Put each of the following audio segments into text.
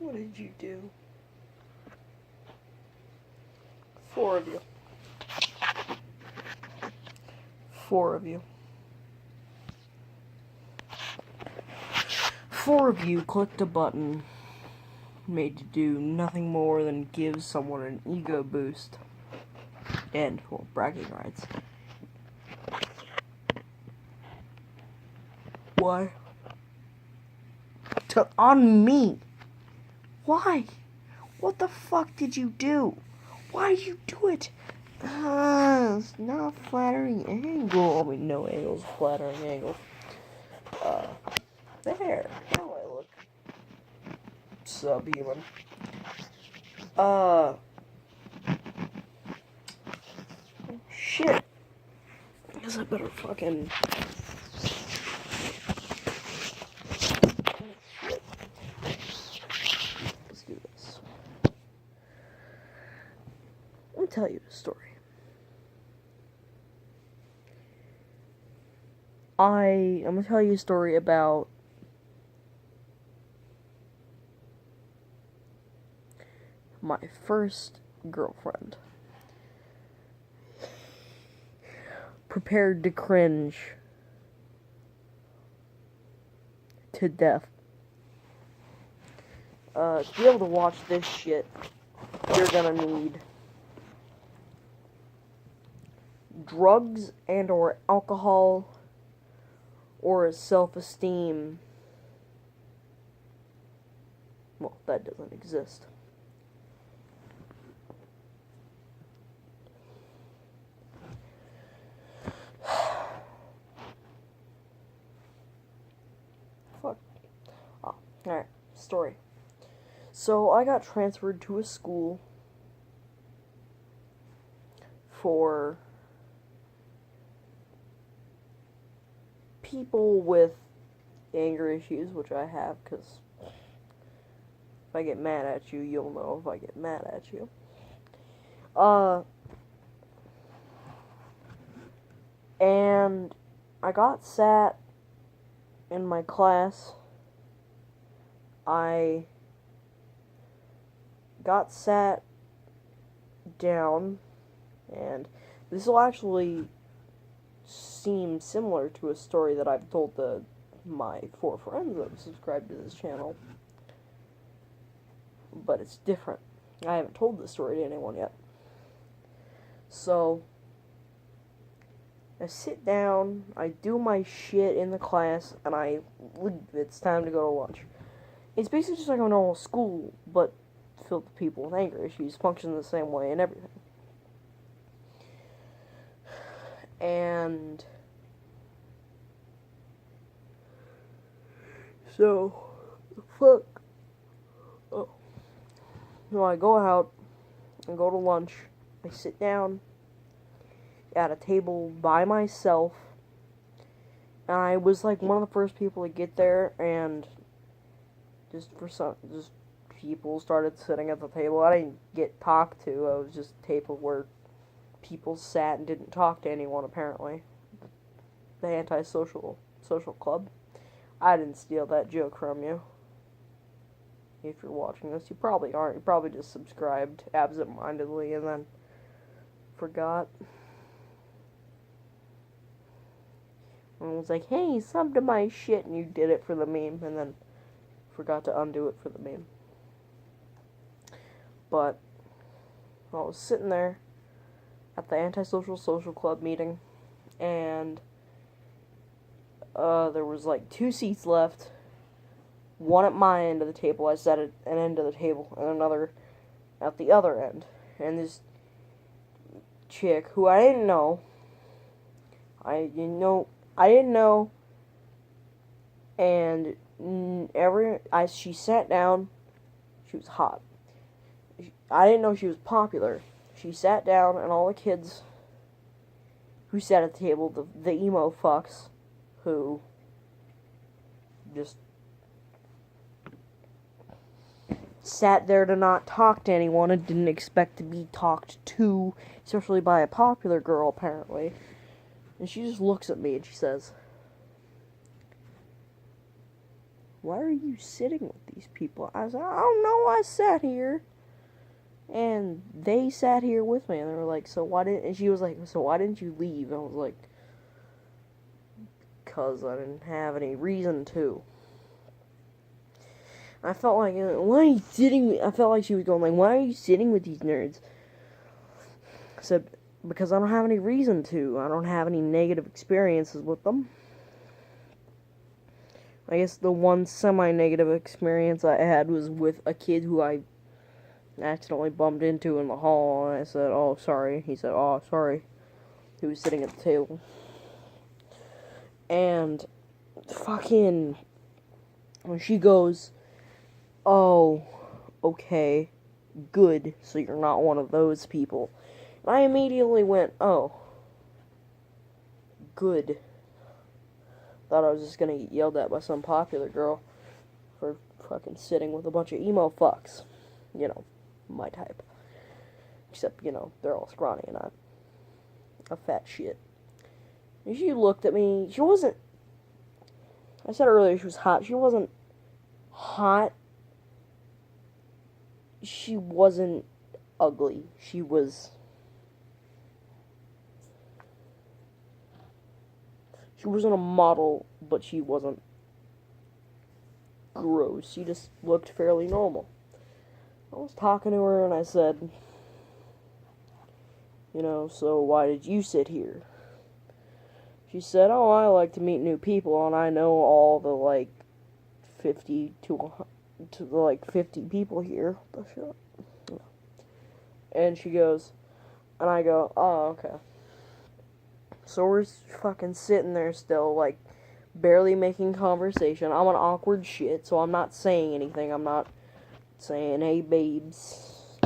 What did you do? 4 of you. 4 of you. 4 of you clicked a button made to do nothing more than give someone an ego boost and, well, bragging rights. Why? On me. Why? What the fuck did you do? Why did you do it? It's not a flattering angle. I mean, no angle's a flattering angle. There. Now I look subhuman. Shit. I guess I better fucking... Let's do this. Let me tell you a story. I'm gonna tell you a story about my first girlfriend. Prepared to cringe to death. To be able to watch this shit, you're gonna need drugs and or alcohol or self-esteem. Well, that doesn't exist. Fuck. Oh, alright, story. So, I got transferred to a school for people with anger issues, which I have, because if I get mad at you, you'll know if I get mad at you. And I got sat in my class. I got sat down, and this will actually seem similar to a story that I've told my 4 friends that have subscribed to this channel, but it's different. I haven't told this story to anyone yet. So, I sit down, I do my shit in the class, and I leave. It's time to go to lunch. It's basically just like a normal school, but filled with people with anger issues, function the same way and everything. And so, fuck. Oh. No, I go out and go to lunch. I sit down at a table by myself. And I was like one of the first people to get there, and just people started sitting at the table. I didn't get talked to. I was just a table where people sat and didn't talk to anyone, apparently. The antisocial social club. I didn't steal that joke from you. If you're watching this, you probably aren't. You probably just subscribed absent-mindedly and then forgot. And was like, hey, sub to my shit, and you did it for the meme, and then forgot to undo it for the meme. But I was sitting there at the antisocial social club meeting, and there was like 2 seats left. One at my end of the table. I sat at an end of the table, and another at the other end. And this chick, who I didn't know, and she sat down. She was hot. I didn't know she was popular. She sat down, and all the kids who sat at the table, the emo fucks, who just sat there to not talk to anyone and didn't expect to be talked to, especially by a popular girl, apparently. And she just looks at me and she says, why are you sitting with these people? I was like, I don't know, I sat here. And they sat here with me, and they were like, and she was like, so why didn't you leave? And I was like, because I didn't have any reason to. I felt like, why are you sitting, I felt like she was going like, why are you sitting with these nerds? I said, because I don't have any reason to. I don't have any negative experiences with them. I guess the one semi-negative experience I had was with a kid who I accidentally bumped into in the hall, and I said, oh, sorry. He said, oh, sorry. He was sitting at the table. And fucking, when she goes, oh, okay, good, so you're not one of those people. And I immediately went, oh, good. Thought I was just gonna get yelled at by some popular girl for fucking sitting with a bunch of emo fucks. You know, my type. Except, you know, they're all scrawny and I'm a fat shit. And she looked at me, she wasn't, I said earlier she was hot, she wasn't hot, she wasn't ugly, she wasn't a model, but she wasn't gross, she just looked fairly normal. I was talking to her and I said, you know, so why did you sit here? She said, oh, I like to meet new people, and I know all the, 50 to 50 people here. What the shit? And she goes, and I go, oh, okay. So we're fucking sitting there still, barely making conversation. I'm an awkward shit, so I'm not saying anything. I'm not saying, hey, babes,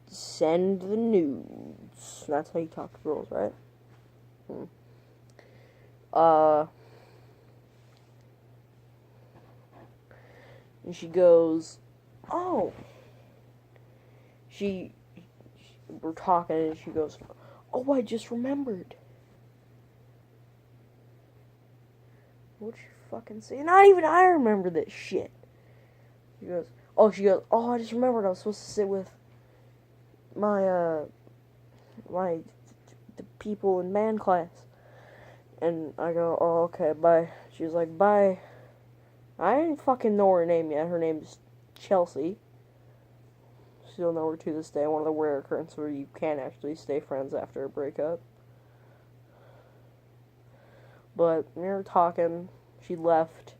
send the nudes. That's how you talk to girls, right? And she goes, oh. We're talking, and she goes, oh, I just remembered. What'd you fucking say? Not even I remember this shit. She goes, oh, I just remembered I was supposed to sit with the people in band class. And I go, oh, okay, bye. She was like, bye. I didn't fucking know her name yet. Her name's Chelsea. Still know her to this day. One of the rare occurrences where you can't actually stay friends after a breakup. But we were talking. She left,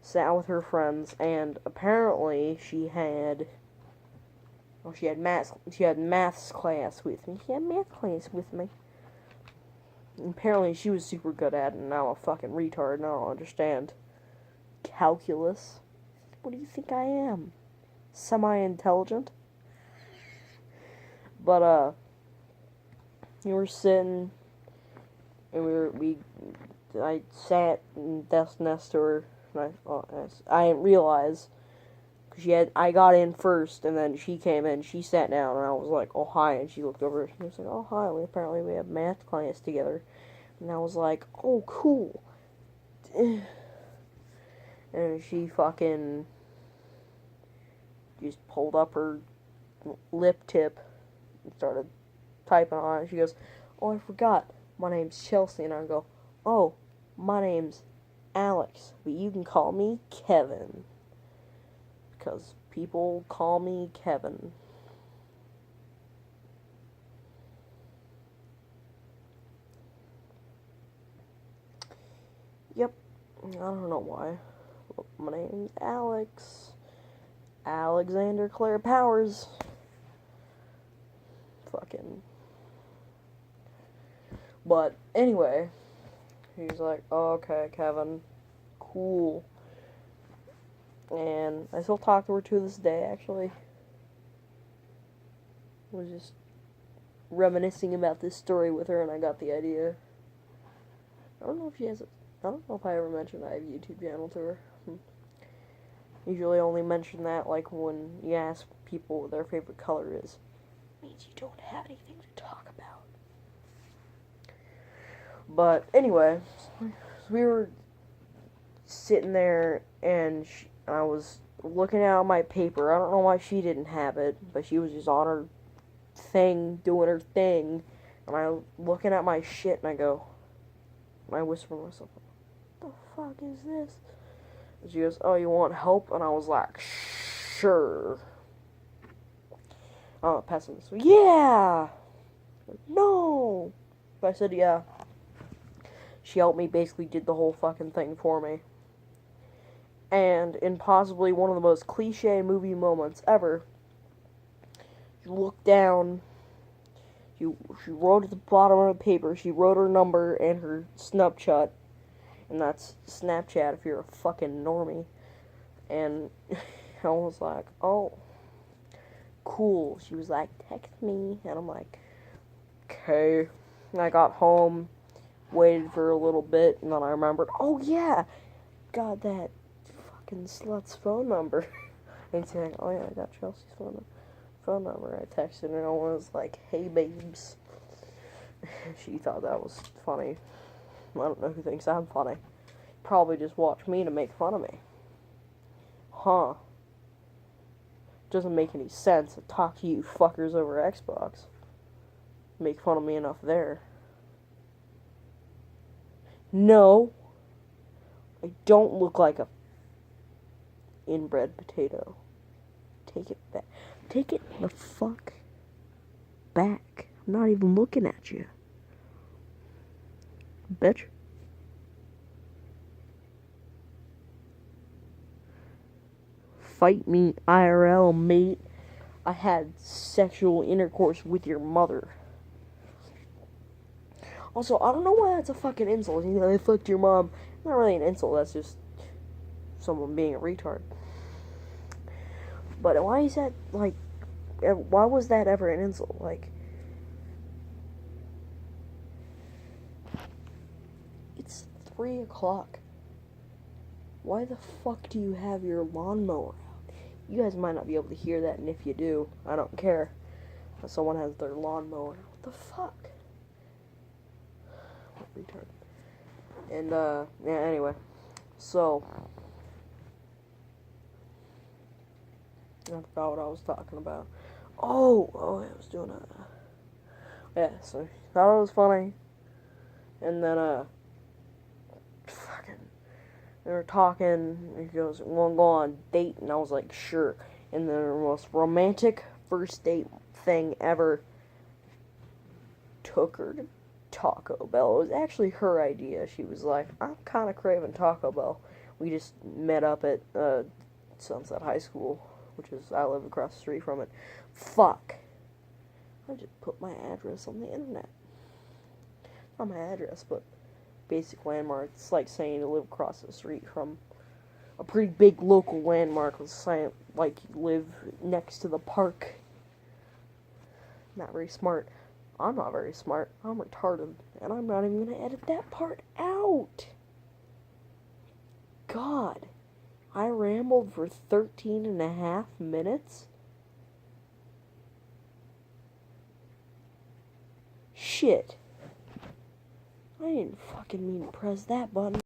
sat with her friends, and apparently she had maths class with me. She had math class with me. And apparently she was super good at it, and now I'm a fucking retard, and I don't understand calculus. What do you think I am? Semi-intelligent? But, we were sitting, and I sat desk next to her, and I didn't realize, because I got in first, and then she came in, she sat down, and I was like, oh, hi, and she looked over, and she was like, oh, hi, apparently we have math class together, and I was like, oh, cool. And she fucking just pulled up her lip tip and started typing on it. She goes, oh, I forgot, my name's Chelsea. And I go, oh, my name's Alex, but you can call me Kevin, because people call me Kevin. Yep, I don't know why. My name's Alex. Alexander Claire Powers. Fucking. But, anyway. He's like, oh, okay, Kevin. Cool. And I still talk to her to this day, actually. I was just reminiscing about this story with her, and I got the idea. I don't know if I ever mentioned I have a YouTube channel to her. Usually only mention that, when you ask people what their favorite color is. It means you don't have anything to talk about. But, anyway, we were sitting there, and I was looking at my paper. I don't know why she didn't have it, but she was just on her thing, doing her thing, and I looking at my shit, and I whisper to myself, what the fuck is this? And she goes, oh, you want help? And I was like, sure. Oh, pessimist. Yeah! No! But I said, yeah. She helped me, basically did the whole fucking thing for me. And in possibly one of the most cliche movie moments ever, you look down, she wrote at the bottom of the paper, she wrote her number and her Snapchat, and that's Snapchat if you're a fucking normie. And I was like, oh, cool. She was like, text me, and I'm like, okay. And I got home, waited for a little bit, and then I remembered, oh yeah, got that fucking slut's phone number. And saying, oh yeah, I got Chelsea's phone number. I texted her and I was like, hey babes. She thought that was funny. I don't know who thinks I'm funny. Probably just watch me to make fun of me. Huh. Doesn't make any sense to talk to you fuckers over Xbox. Make fun of me enough there. No. I don't look like a inbred potato. Take it back. Take it the fuck back. I'm not even looking at you. Bitch. Fight me IRL, mate. I had sexual intercourse with your mother. Also, I don't know why that's a fucking insult. You know, I fucked your mom. Not really an insult, that's just someone being a retard. But why is that, like, why was that ever an insult? Like, it's 3 o'clock. Why the fuck do you have your lawnmower out? You guys might not be able to hear that, and if you do, I don't care. Someone has their lawnmower. What the fuck? What retard. And, yeah, anyway. So, I forgot what I was talking about. Oh, I was doing yeah, so, thought it was funny. And then, they were talking, he goes, wanna go on a date? And I was like, sure. And then the most romantic first date thing ever, took her to Taco Bell. It was actually her idea. She was like, I'm kind of craving Taco Bell. We just met up at Sunset High School, which is, I live across the street from it. Fuck. I just put my address on the internet. Not my address, but basic landmark. It's like saying you live across the street from a pretty big local landmark. It's saying like you live next to the park. Not very smart. I'm not very smart. I'm retarded. And I'm not even going to edit that part out. God. I rambled for 13 and a half minutes? Shit. I didn't fucking mean to press that button.